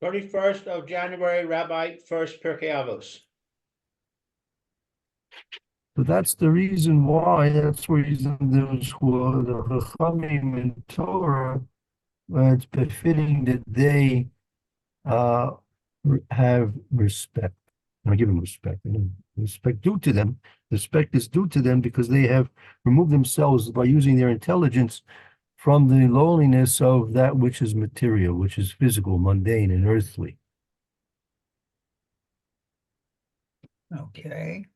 31st of January, Rabbi, first Pierke Avos. So that's the reason why. That's the reason those who are the Chachamim in Torah, it's befitting that they have respect. I give them respect. Respect due to them. Respect is due to them because they have removed themselves by using their intelligence from the lowliness of that which is material, which is physical, mundane, and earthly. Okay.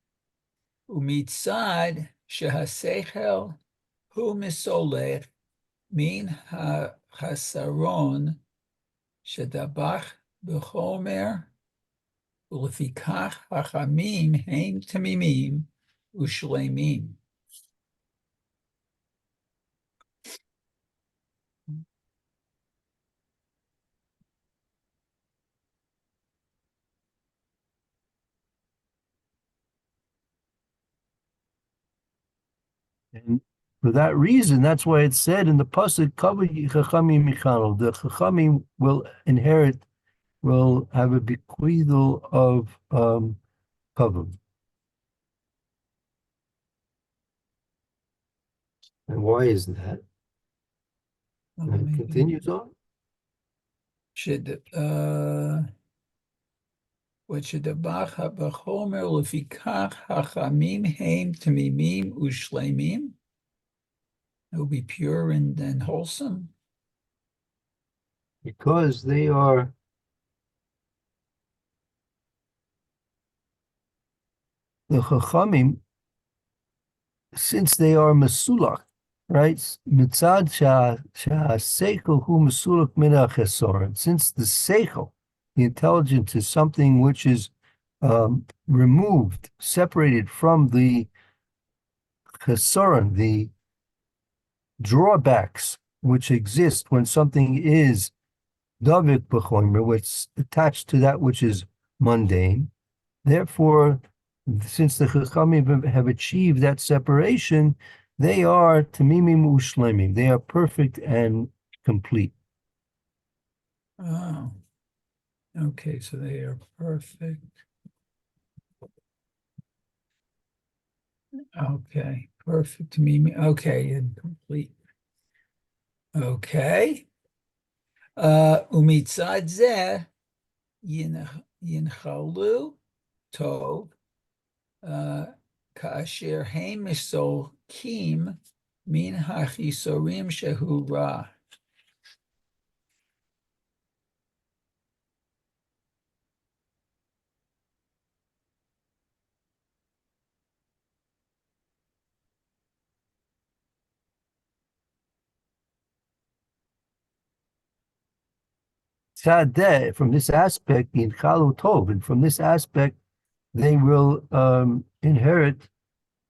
Umitzad shehasechel hu misolech min hasaron shedabach b'chomer ulefikach hachamim heim tamimim ushleimim. And for that reason, that's why it said in the pasuk, "Kavod Chachamim Michanol." The Chachamim will inherit, will have a bequeathal of kavod. And why is that? And it continues on. ושדבח בחומר ולפיכך חכמים הם תמימים ושלמים. It will be pure and wholesome. Because they are the Chachamim, since they are Mesulach, right? Mitzad Seichel hu Mesulach min ha-chesoron. Since the Seichel, the intelligence, is something which is removed, separated from the chesoron, the drawbacks which exist when something is davik b'chomer, which is attached to that which is mundane. Therefore, since the Chachamim have achieved that separation, they are tamimim ushlemim. They are perfect and complete. Oh, okay, so they are perfect. Okay, perfect tamimim. Okay, and complete. Okay. Umitzad zeh yinchalu tov. Kaasher heim misolkim min hachisorim shehu ra. Sadeh, from this aspect, in Chalu Tov, and from this aspect, they will inherit.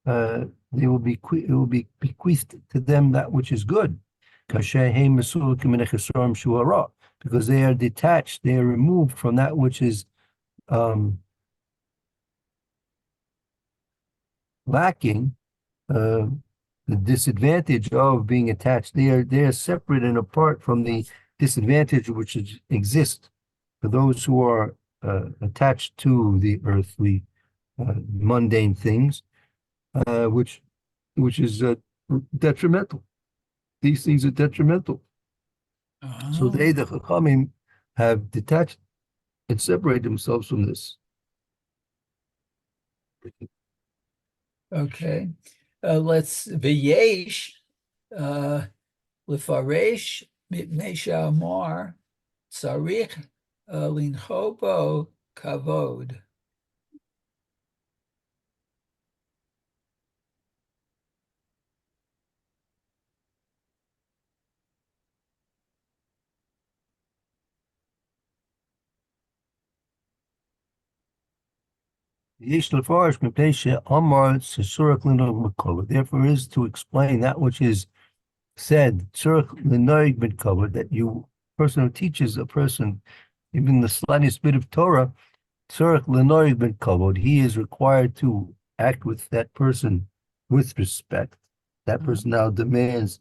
They will be it will be bequeathed to them that which is good, because they are detached, they are removed from that which is lacking, the disadvantage of being attached. They are separate and apart from the disadvantage which exists for those who are attached to the earthly mundane things, which is detrimental. These things are detrimental. Oh. So they, the Chachamim, have detached and separated themselves from this. Okay. Let's v'yesh lefaresh mipnei she'amar tzarich lincho bo kavod. Therefore, is to explain that which is said, that you, person who teaches a person, even the slightest bit of Torah, he is required to act with that person with respect. That person now demands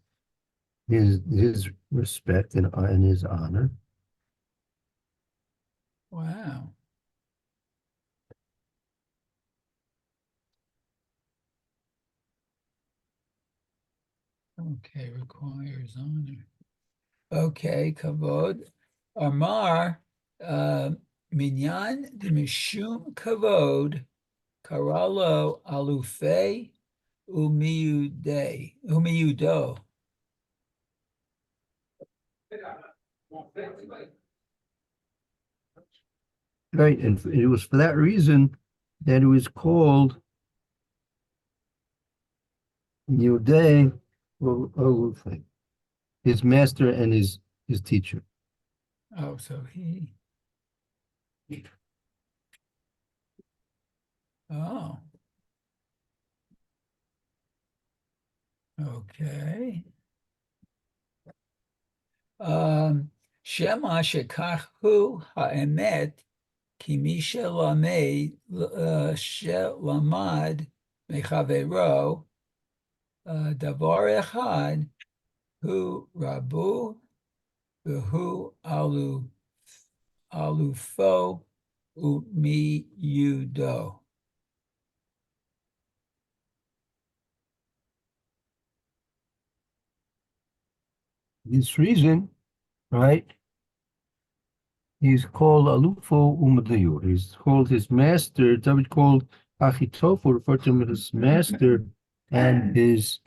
his respect and his honor. Wow. Okay, requires honor. Okay, kavod. Amar, minyan de mishum kavod, karalo alufe umiyudo. Right, and it was for that reason that it was called Yodei, his master and his teacher. Oh, so he. Oh. Okay. Shema shekach hu ha'emet ki mi shelamad shelamad mechavero davar echad hu rabu v'hu alufo umi yudo. This reason, right? He's called Alufo Umadayu. He's called his master. David called Achitophel, referred to him as his master and his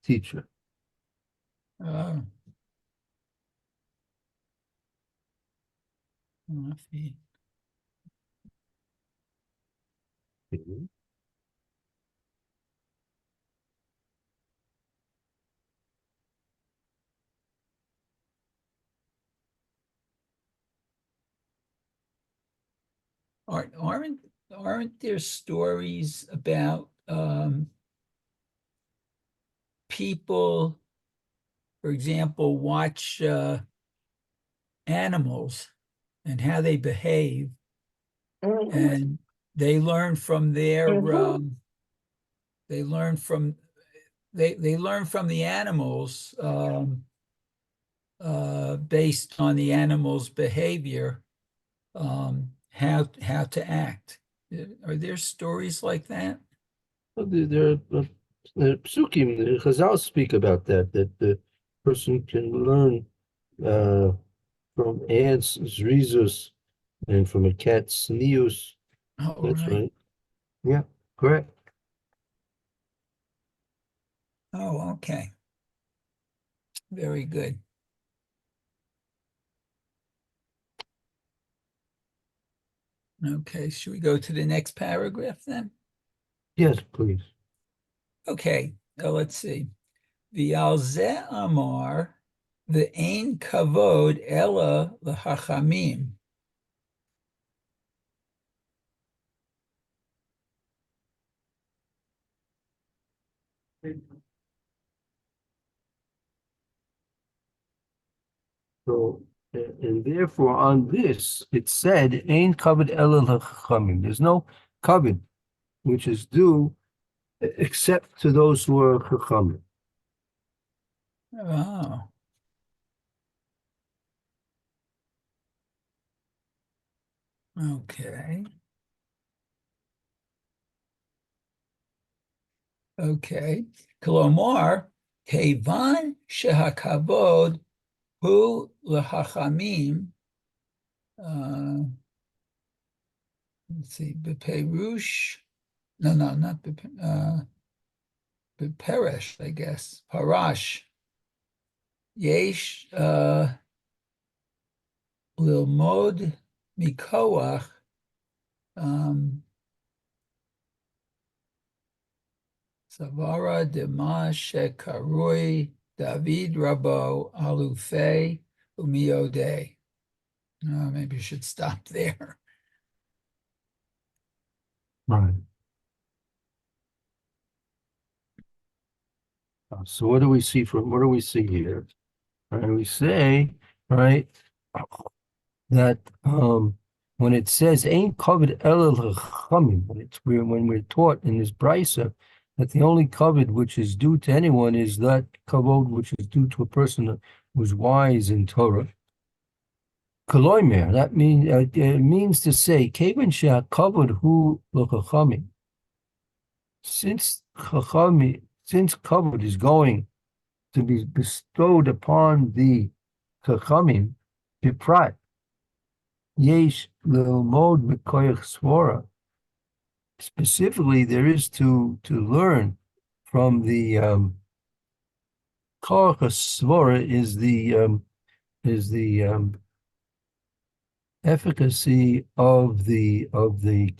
teacher. Oh. Let's see. Aren't there stories about people, for example, watch animals and how they behave, and they learn from their they learn from they learn from the animals based on the animal's behavior, how to act. Are there stories like that? Well, the psukim, the Chazal speak about that the person can learn from ants, zrizus, and from a cat, sneus. Oh, That's right. right. Yeah, correct. Oh, okay. Very good. Okay, should we go to the next paragraph then? Yes, please. Okay, let's see. V'al ze amar v'ein kavod ela l'hachamim. So, and therefore on this, it said, Ain covered elul hachamim. There's no covet which is due except to those who are chachamim. Oh, okay. Okay. Kolomar, kevan shehakavod hu l'hachamim. Let's see, beperush. No, not beperesh, I guess. Parash. Yesh lilmod mikoach. Savara dema shekarui David Rabo Alufe Umiode. Maybe you should stop there. Right. So what do we see here? Right, we say, right, that when it says ain't covered elul hachamim, when we're taught in this brisa that the only covet which is due to anyone is that kavod which is due to a person who's wise in Torah. Koloimer, that means it means to say, Kevan she'akavod hu l'chachamim. Since kavod is going to be bestowed upon the chachamim, biprat, yesh l'ilmod mikoyach svora. Specifically, there is to learn from the koyach svora is the efficacy of the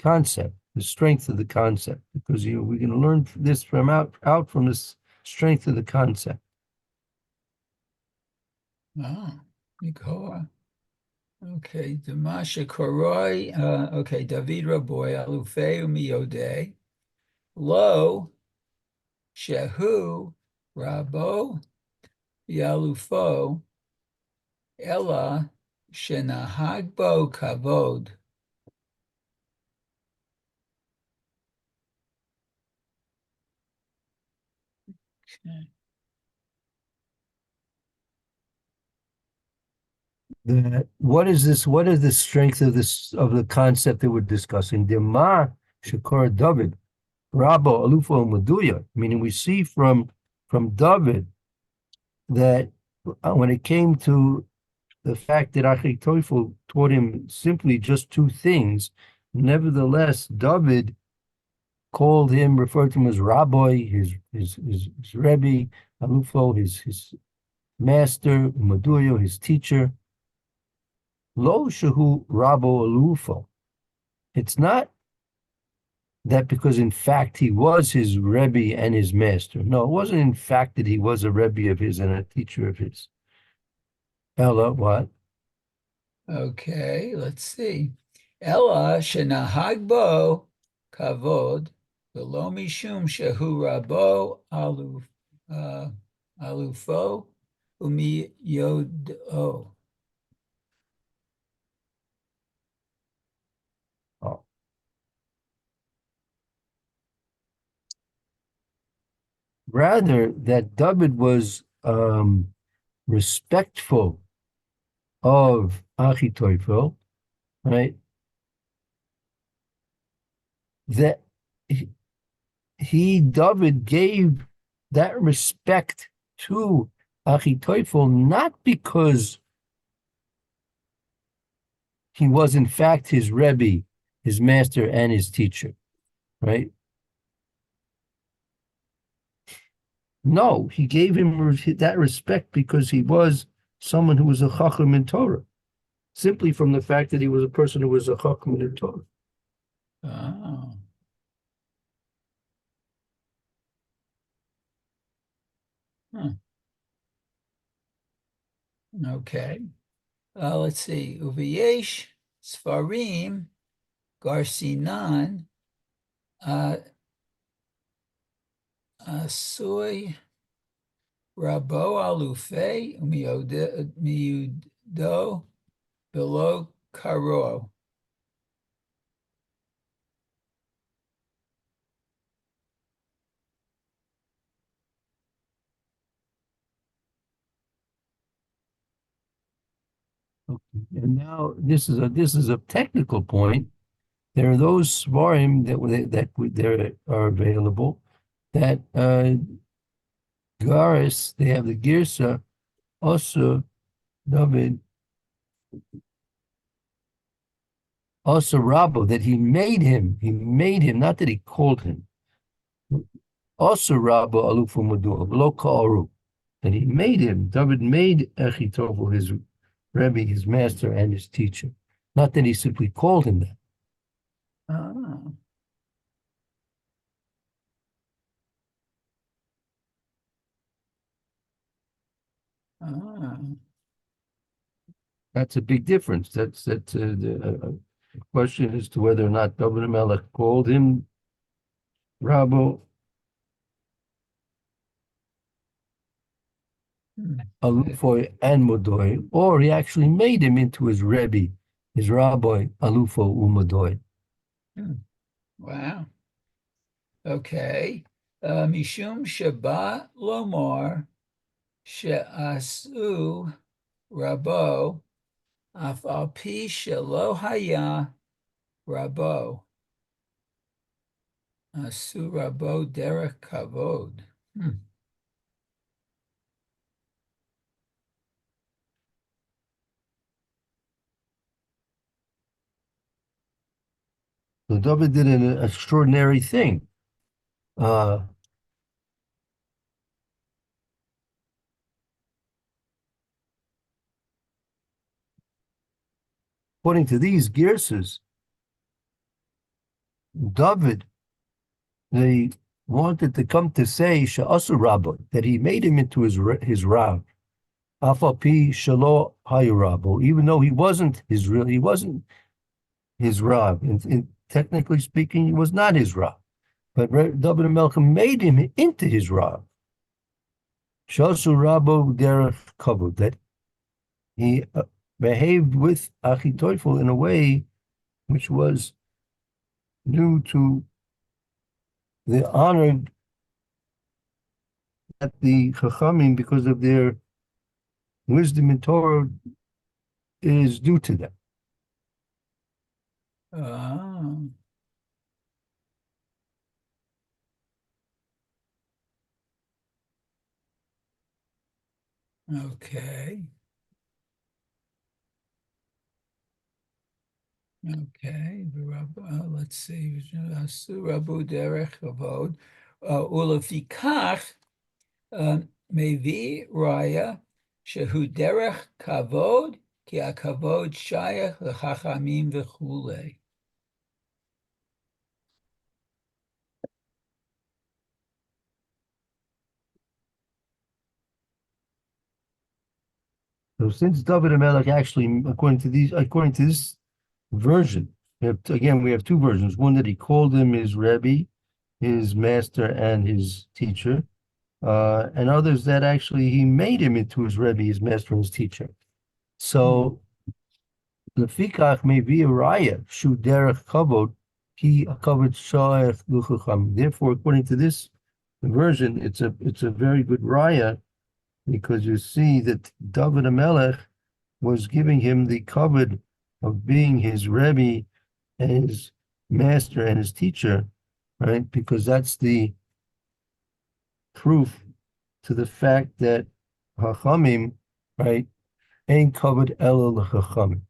concept, the strength of the concept, because we can learn this from out from this strength of the concept. Mikor. Okay, Damasha Koroi. Okay, David Raboy, Alufeu Miyode. Lo Shehu Rabo Yalufo Ella Shenahagbo Kavod. Okay. What is this? What is the strength of the concept that we're discussing? Dema Shakor David, Rabo Alufo Maduya. Meaning, we see from David that when it came to the fact that Achitophel taught him simply just two things, nevertheless, David referred to him as Rabbi, his Rebbe, Alufo, his master, Maduyo, his teacher. Lo shehu Rabo Alufo. It's not that because in fact he was his Rebbe and his master. No, it wasn't in fact that he was a Rebbe of his and a teacher of his. Ella, what? Okay, let's see. Ella shenahagbo kavod v'lo mishum shehu rabo alufo umiyodo. Oh. Rather, that David was respectful of Achitophel, right? That David gave that respect to Achitophel not because he was in fact his Rebbe, his master, and his teacher, right? No, he gave him that respect because he was someone who was a Chacham in Torah, simply from the fact that he was a person who was a Chacham in Torah. Oh. Huh. Okay. Let's see. Uviyesh Sfarim Garcinan Asui Rabo Alufe Miudo Below Karo. Okay. And now this is a technical point. There are those svarim that are available that Garis, they have the Girsa also David also Rabo, that he made him, not that he called him. Also Rabo Alufu Madu, Below Ka'aru, that he made him. David made Achitophel his Rebbe, his master, and his teacher. Not that he simply called him that. Oh. Oh. That's a big difference. The question as to whether or not David Melech called him Rabo Alufoy and Modoy, or he actually made him into his Rebbe, his Rabbi Alufo Umadoy. Wow. Okay. Mishum Shaba Lomar She'asu Rabo Af al pi shelo haya rabo. Asu rabo derech kavod. So David did an extraordinary thing. According to these Gerses, David, they wanted to come to say Sha'asu Rabbo, that he made him into his Rav. Afapi Shalo Hayurabo, even though he wasn't his Rav. Technically speaking, he was not his Rav. But David Melchem made him into his Rav. Sha'asu Rabbo derech kavod, that he behaved with Achitophel in a way which was due to the honor that the Chachamim, because of their wisdom in Torah, is due to them. Okay. Okay. Let's see. Asu rabu derech kavod. Ulefikach mevi raya shehu derech kavod ki hakavod shayach lechachamim v'chulei. So since David Melech actually, according to this version, we have two versions. One that he called him his Rebbe, his master, and his teacher, and others that actually he made him into his Rebbe, his master, and his teacher. So the fikach may be a raya shu derech kavod ki kavod shayach luchacham. Therefore, according to this version, it's a very good raya, because you see that David HaMelech was giving him the kavod of being his Rebbe and his master and his teacher, right? Because that's the proof to the fact that Chachamim, right, ain't covered ela l'Chachamim.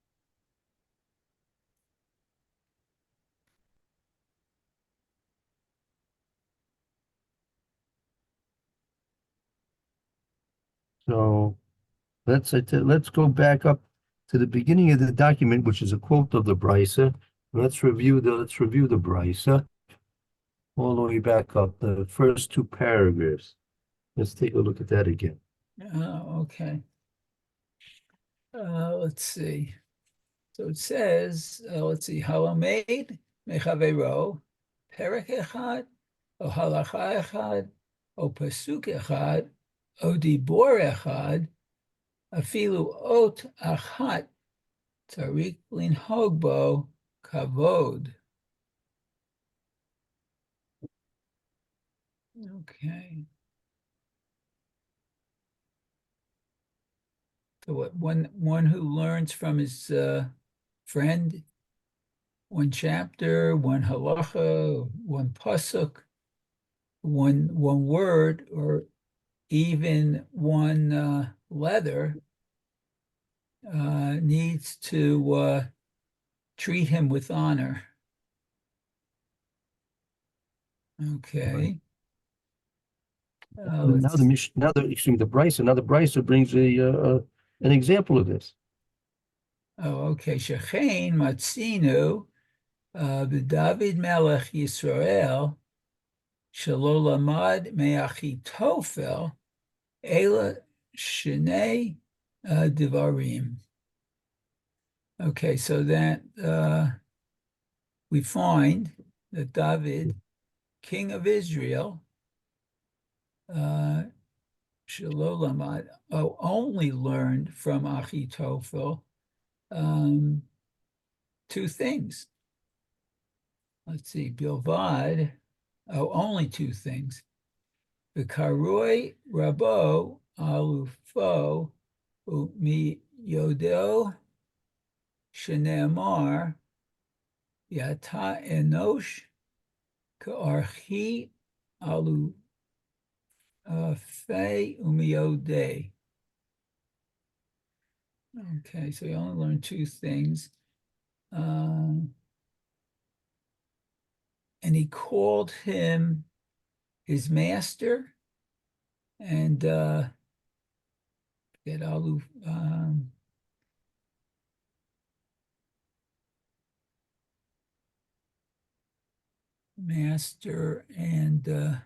So let's go back up to the beginning of the document, which is a quote of the Brisa. Let's review the Brisa all the way back up, the first two paragraphs. Let's take a look at that again. Okay. Let's see. So it says, let's see, Halamed Mechavero, Perek Echad, O Halacha Echad, O Pasuk Echad, O Dibor Echad, Afilu Ot Achat, Tarik Linhog Bo Kavod. Okay. So what one who learns from his friend, one chapter, one halacha, one pasuk, one word, or even one leather, needs to treat him with honor. Okay. Now the Brisa brings an example of this. Okay. Shechein matzinu b'David Melech Yisrael shelo lamad me'achitofel ela shnei divarim. Okay, so that we find that David, king of Israel, Shalolamad, only learned from Achitophel two things. Let's see, Bilvad, only two things. The Karoi Rabo Alufo Mi Yodo shene'emar yata enosh ka'archi alu fei umiodei. Okay, so we only learned two things. And he called him his master, and get Alu, master and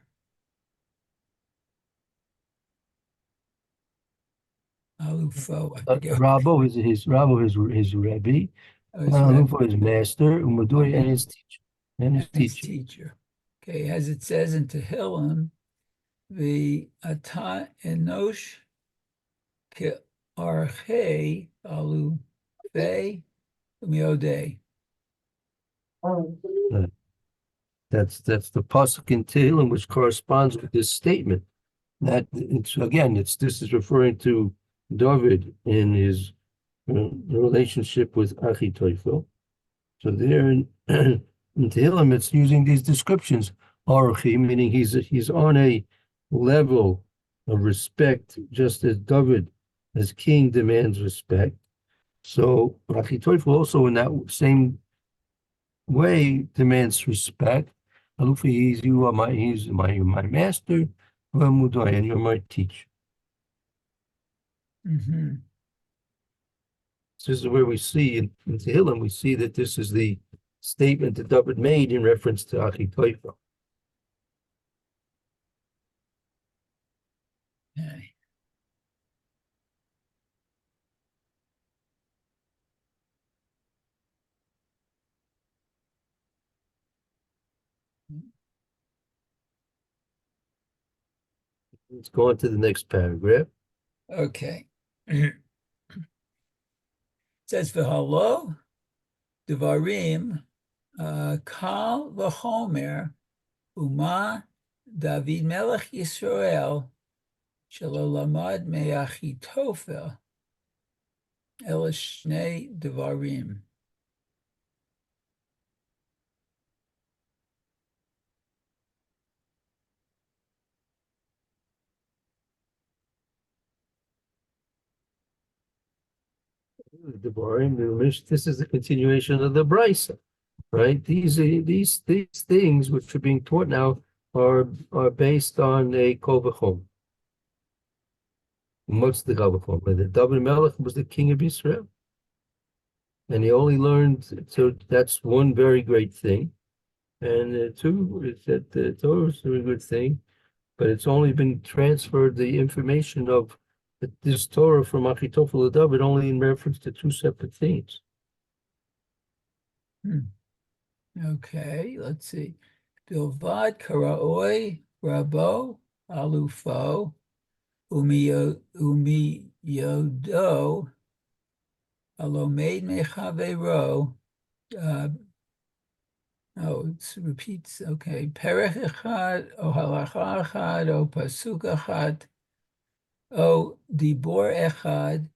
Alufo. I forget. Rabbo is his Rebbe. Oh, his Rebbe Alufo is master, Umadui and his teacher. And his and his teacher. teacher. Okay, as it says in Tehillim, the Ata Enosh Ke Arche Alu Fe Umiodei. That's the pasuk in Tehillim, which corresponds with this statement. That this is referring to David in his relationship with Achitophel. So there in, in Tehillim, it's using these descriptions. Aruchi, meaning he's on a level of respect, just as David, as king, demands respect. So Achitophel also in that same way demands respect. Alufi, he's my master, and you're my teacher. Mm-hmm. This is where we see in Tehillim, we see that this is the statement that David made in reference to Achitophel. Okay. Let's go on to the next paragraph. Okay. It says v'halo devarim kal v'chomer uma David melech Yisrael shelo lamad me'achitofel el shnei devarim. This is the continuation of the Brisa, right? These things which are being taught now are based on a kol v'chom. What's the kol v'chom? The David Melech was the king of Israel, and he only learned. So that's one very great thing, and two is that the Torah is a very good thing, but it's only been transferred the information of this Torah from Achitophel to David only in reference to two separate things. Okay, let's see. Bilvad karaoi rabo alufo umiyodo alomed mechavero. It repeats. Okay, perech echad o halacha echad o pasuk echad o dibor echad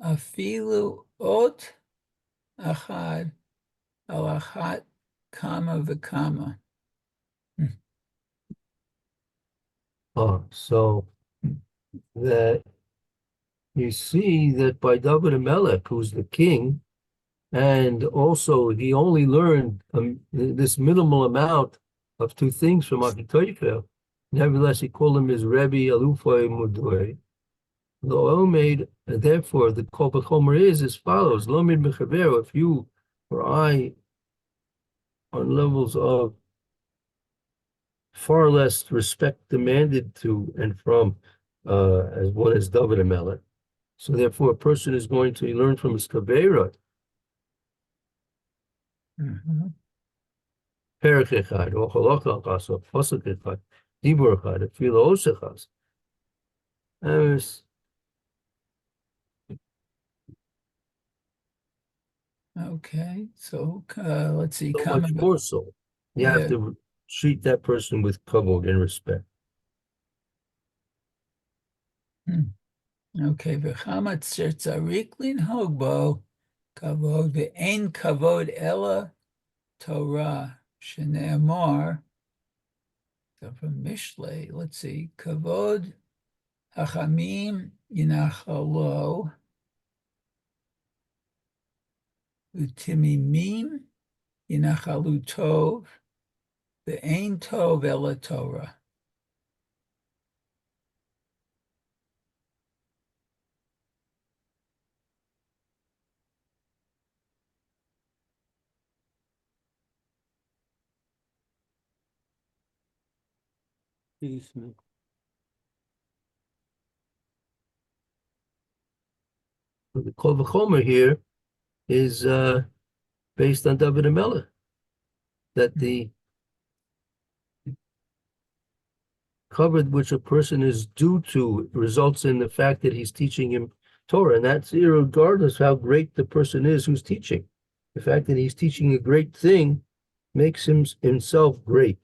afilu ot echad alachat kama v'kama. So that you see that by David Melech, who's the king, and also he only learned this minimal amount of two things from Achitophel. Nevertheless, he called him his Rebbe Alufay Mudoi. Therefore, the Kol B'chomer is as follows: Lomid Mechaver, if you or I, on levels of far less respect demanded to and from, as one as David and Melech. So therefore, a person is going to learn from his Kavera. Perek echad, or halacha achas, or pasuk echad, dibur echad, efilo os echad. Okay, so let's see. So much more so. You have to treat that person with kavod and respect. Okay, v'chama tzer tzarik linhog bo Kavod ve'en kavod ella Torah shene'amar. So from Mishlei, let's see. Kavod hachamim yinachalo utimimim yinachalu tov ve'en tov ella Torah. The Kol V'chomer here is based on David Melech, that the covered which a person is due to results in the fact that he's teaching him Torah, and that's regardless how great the person is who's teaching. The fact that he's teaching a great thing makes him himself great.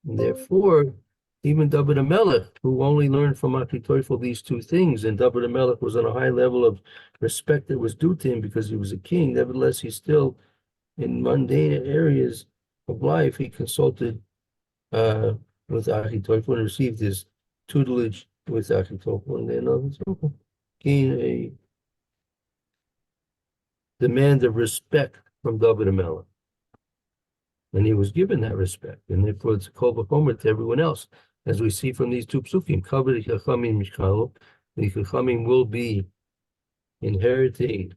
And therefore, even David HaMelech, who only learned from Achitophel these two things, and David HaMelech was on a high level of respect that was due to him because he was a king, nevertheless, he still, in mundane areas of life, he consulted with Achitophel and received his tutelage with Achitophel, and then Achitophel gained a demand of respect from David HaMelech. And he was given that respect, and therefore it's a kol v'chomer to everyone else, as we see from these two psukim. Kavod chachamim mishkalo, the chachamim will be inheriting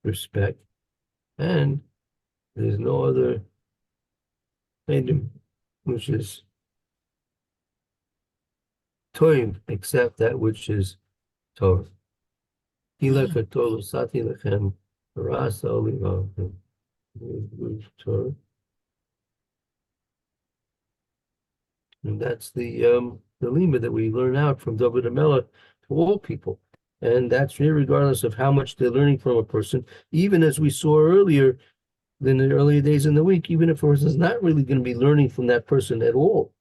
respect, and there's no other item which is toiv except that which is Torah. Hilech Torah sati lechem rasa olivavim. Torah. And that's the lima that we learn out from David HaMelech to all people. And that's really regardless of how much they're learning from a person, even as we saw earlier in the earlier days in the week, even if a person is not really going to be learning from that person at all.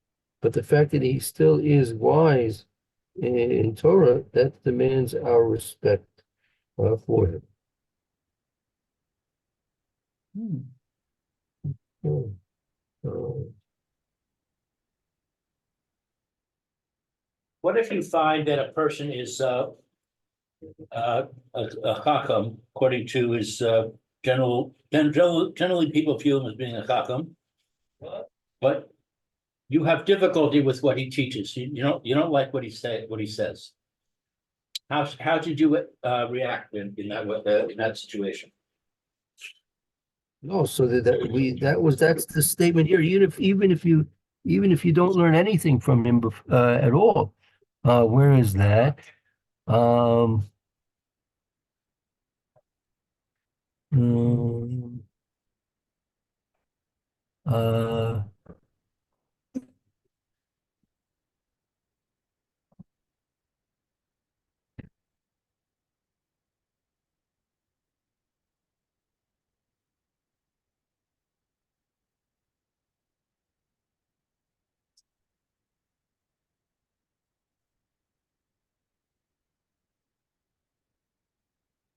But the fact that he still is wise in Torah, that demands our respect for him. What if you find that a person is a chacham, according to his generally people view him as being a chacham, but you have difficulty with what he teaches. You don't like what he says. How did you react in that situation? No, so that's the statement here. Even if you don't learn anything from him at all, where is that? Uh,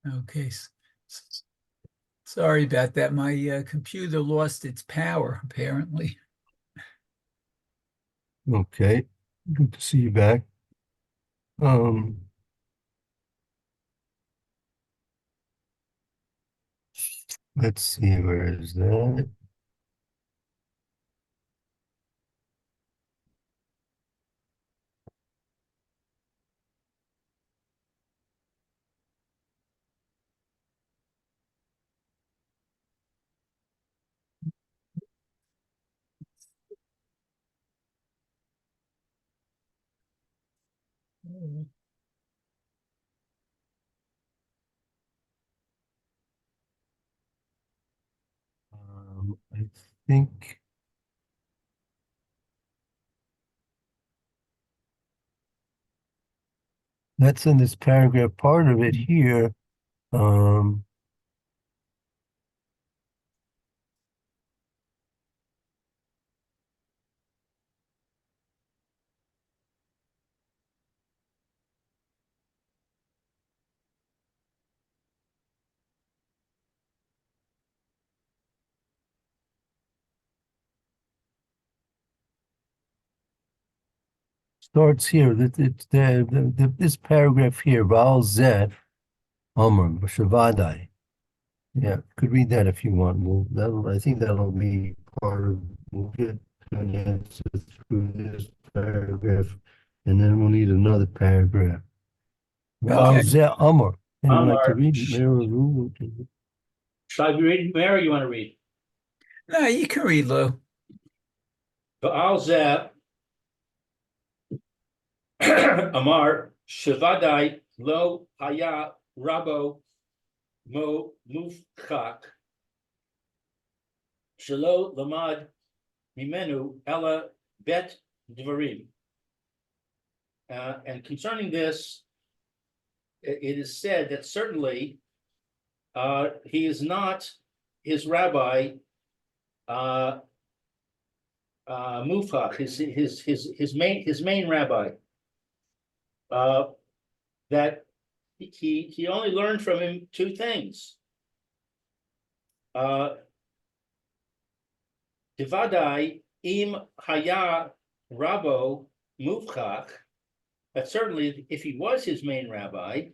Okay. Sorry about that. My computer lost its power, apparently. okay, good to see you back. Let's see, where is that? I think that's in this paragraph, part of it here. starts here. This paragraph here, Val Zeh, Amr, Shavadai. Yeah, could read that if you want. I think that'll be part of, we'll get an answer through this paragraph, and then we'll need another paragraph. Val Okay. Zeh, Amr. Anyone like to Amr. read? Should I be reading, Mary, or you want to read? No, you can read, Lou. Va'al zeh Amar Shavadai Lo Haya Rabo Mo Mufchak Shelo Lamad Mimenu Ella Bet Dvarim. And concerning this, it is said that certainly he is not his rabbi Mufach, his main rabbi. That he only learned from him two things. Divadai im haya rabo mufchach. That certainly, if he was his main rabbi,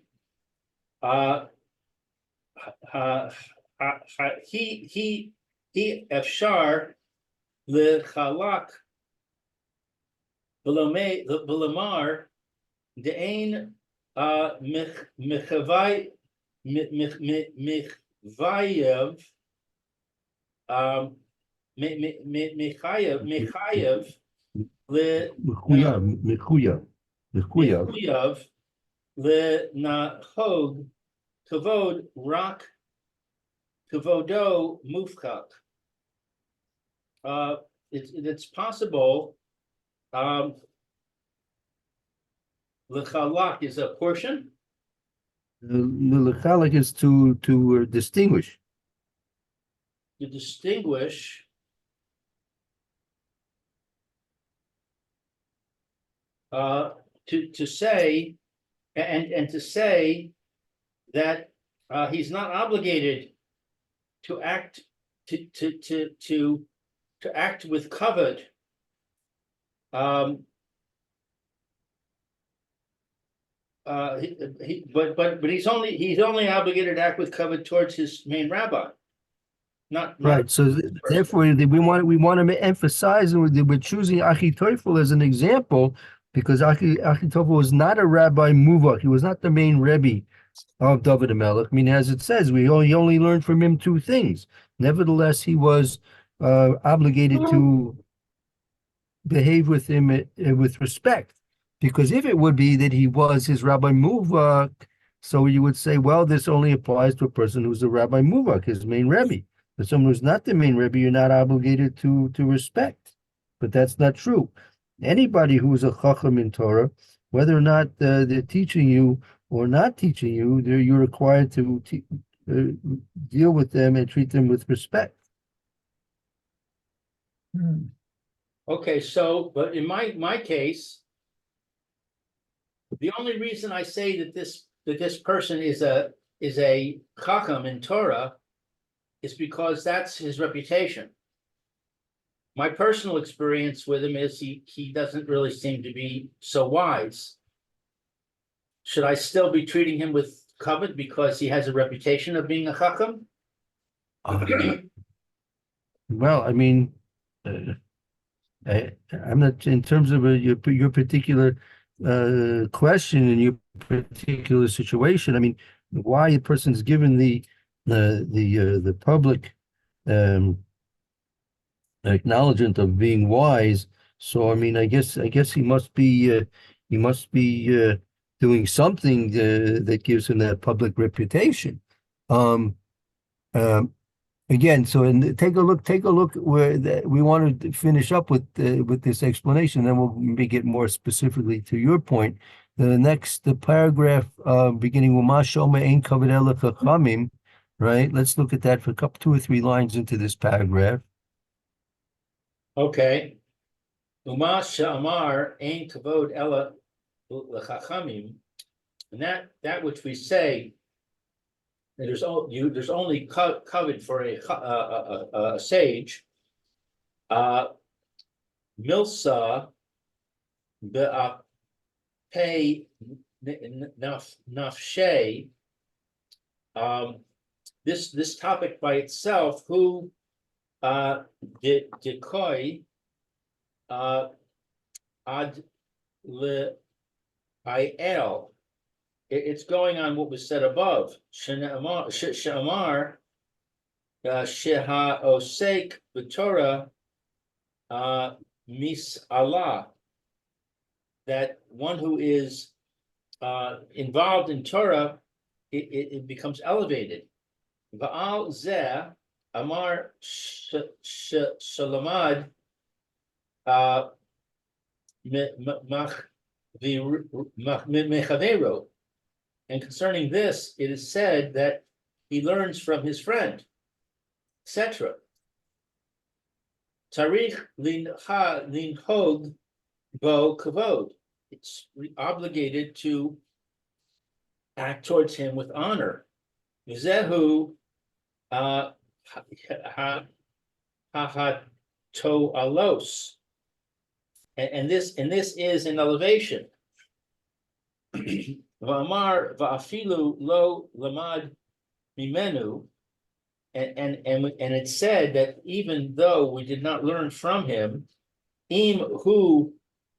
he efshar lechalak v'lomar de'ein mechavayev mechayev mechuyav lenahog kavod rak kavodo mufchak. It's possible. Lechalak is a portion. Lechalak is to distinguish. To distinguish. To say, and to say that he's not obligated to act to act with covet. But he's only obligated to act with covet towards his main rabbi. Not Right. So therefore, we want to emphasize, and we're choosing Achitophel as an example because Achitophel was not a rabbi muvach. He was not the main rebbe of David HaMelech. I mean, as it says, he only learned from him two things. Nevertheless, he was obligated to behave with him with respect. Because if it would be that he was his rabbi muvach, so you would say, well, this only applies to a person who's a rabbi muvach, his main rebbe. But someone who's not the main rebbe, you're not obligated to respect. But that's not true. Anybody who is a chacham in Torah, whether or not they're teaching you or not teaching you, you're required to deal with them and treat them with respect. Okay, so but in my case, the only reason I say that this person is a chacham in Torah is because that's his reputation. My personal experience with him is he doesn't really seem to be so wise. Should I still be treating him with covet because he has a reputation of being a chacham? Well, I mean, I'm not in terms of your particular question in your particular situation. I mean, why a person's given the public acknowledgement of being wise. So I mean, I guess he must be doing something that gives him that public reputation. Again, so take a look where we want to finish up with this explanation, then we'll make it more specifically to your point. The paragraph beginning with Ma Shoma Ein Kavod Ela Chachamim, right? Let's look at that for two or three lines into this paragraph. Okay. Uma Sha'amar Ein Kavod Ela L'Chachamim, and that which we say that there's only covet for a sage. Milsa pay nafshe. This topic by itself, who decoy ad le il. It's going on what was said above. She'amar sheha osek b'Torah mis Allah. That one who is involved in Torah, it becomes elevated. Va'al zeh amar shalamad mechavero. And concerning this, it is said that he learns from his friend, etc. Tarich linhog bo kavod. It's obligated to act towards him with honor. Zehu hahato alos. And this is an elevation. Va'amar va'afilu lo lamad mimenu, and it said that even though we did not learn from him, im hu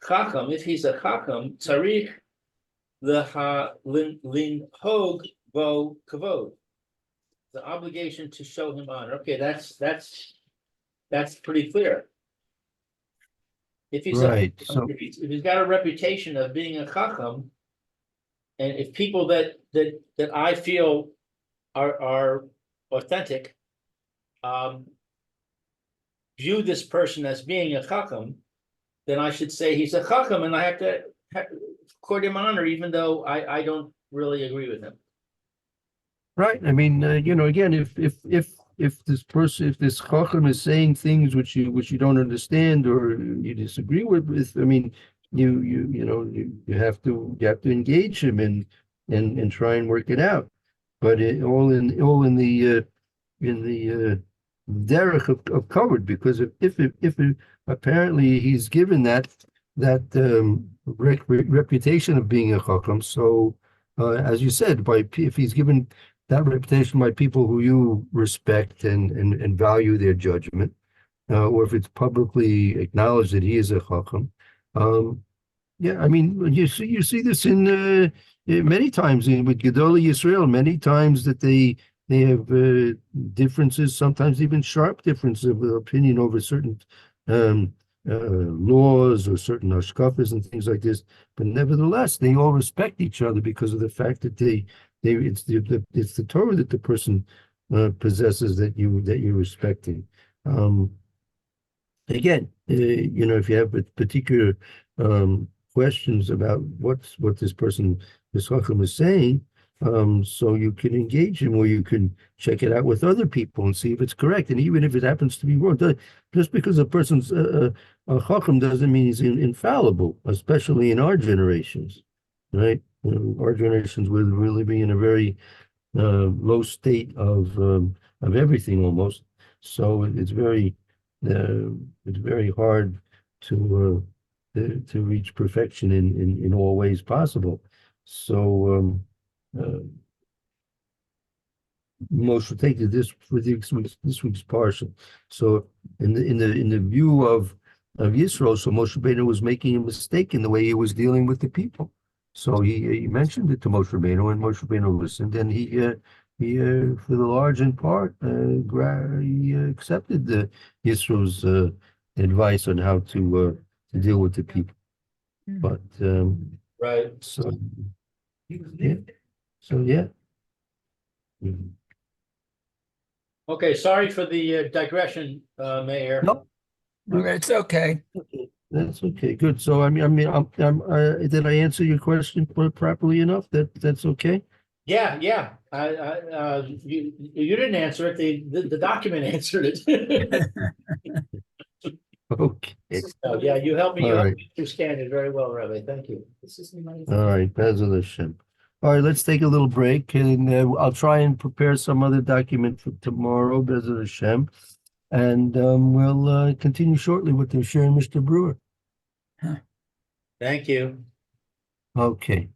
chacham, if he's a chacham, tzarich linhog bo kavod, the obligation to show him honor. Okay, that's pretty clear. If he's Right. if he's got a reputation of being a chacham, and if people that I feel are authentic view this person as being a chacham, then I should say he's a chacham, and I have to accord him honor, even though I don't really agree with him. Right. I mean, again, if this person, if this chacham is saying things which you don't understand or you disagree with, I mean, you have to engage him and try and work it out. But all in the derech of covered, because if apparently he's given that reputation of being a chacham, so as you said, if he's given that reputation by people who you respect and value their judgment, or if it's publicly acknowledged that he is a chacham, yeah, I mean, you see this in many times with Gedolei Yisrael, many times that they have differences, sometimes even sharp differences of opinion over certain laws or certain hashkafas and things like this. But nevertheless, they all respect each other because of the fact that it's the Torah that the person possesses that you're respecting. Again, if you have particular questions about what this chacham is saying, so you can engage him, or you can check it out with other people and see if it's correct. And even if it happens to be wrong, just because a person's a chacham doesn't mean he's infallible, especially in our generations, right? Our generations will really be in a very low state of everything almost. So it's very hard to reach perfection in all ways possible. So Moshe will take this for this week's parsha. So in the view of Yisro, so Moshe Rabbeinu was making a mistake in the way he was dealing with the people. So he mentioned it to Moshe Rabbeinu, and Moshe Rabbeinu listened, and he for the large in part he accepted the Yisro's advice on how to deal with the people. But Right. so yeah. Mhm. Okay, sorry for the digression, Mayor. No, Okay, it's okay. that's okay. Good. So did I answer your question properly enough? That's okay. Yeah. You didn't answer it. The document answered it. Okay. So, yeah, you helped me. All You helped right. me understand it very well, Rabbi. Thank you. All right. Bezrat Hashem. All right. Let's take a little break, and I'll try and prepare some other document for tomorrow, Bezrat Hashem, and we'll continue shortly with the Shir and Mr. Brewer. Thank you. Okay.